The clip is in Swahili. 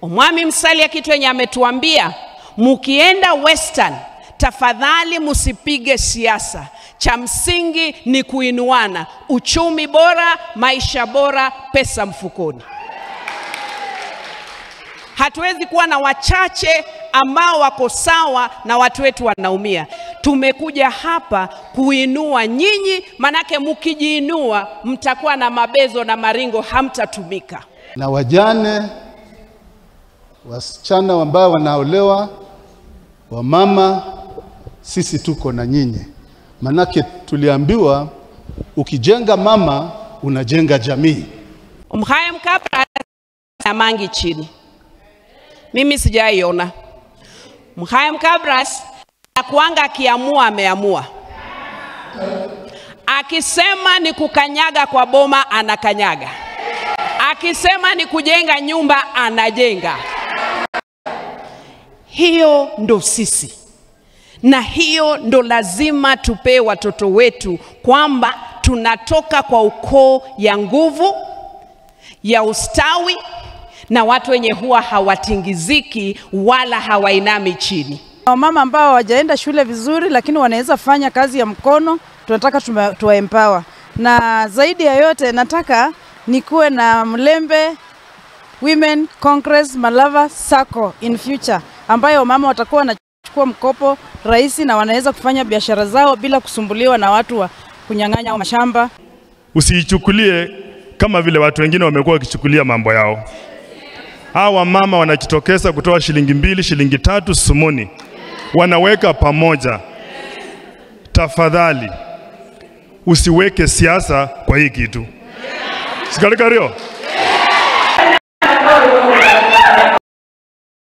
Omwami Musalia kitu yenye ametuambia, mukienda Western, tafadhali musipige siasa. Cha msingi ni kuinuana, uchumi bora, maisha bora, pesa mfukoni. Hatuwezi kuwa na wachache ambao wako sawa na watu wetu wanaumia. Tumekuja hapa kuinua nyinyi, manake mukijiinua mtakuwa na mabezo na maringo, hamtatumika. Na wajane, wasichana ambao wanaolewa, wamama, sisi tuko na nyinyi. Manake tuliambiwa ukijenga mama unajenga jamii. Mhaya mkabra na mangi chini. Mimi sijaiona. Mhaya mkabras akuanga akiamua ameamua. Akisema ni kukanyaga kwa boma anakanyaga. Akisema ni kujenga nyumba anajenga. Hiyo ndo sisi. Na hiyo ndo lazima tupe watoto wetu, kwamba tunatoka kwa ukoo ya nguvu, ya ustawi, na watu wenye huwa hawatingiziki wala hawainami chini. Wamama ambao hawajaenda shule vizuri lakini wanaweza fanya kazi ya mkono, tunataka tuwa empower. Na zaidi ya yote nataka nikuwe na Mlembe Women Congress Malava Sacco in future, ambayo mama watakuwa wanachukua mkopo rahisi na wanaweza kufanya biashara zao bila kusumbuliwa na watu wa kunyang'anya mashamba. Usiichukulie kama vile watu wengine wamekuwa wakichukulia mambo yao. Hawa mama wanajitokeza kutoa shilingi 2, shilingi 3 sumuni. Wanaweka pamoja. Tafadhali usiweke siasa kwa hii kitu. Sikalikario.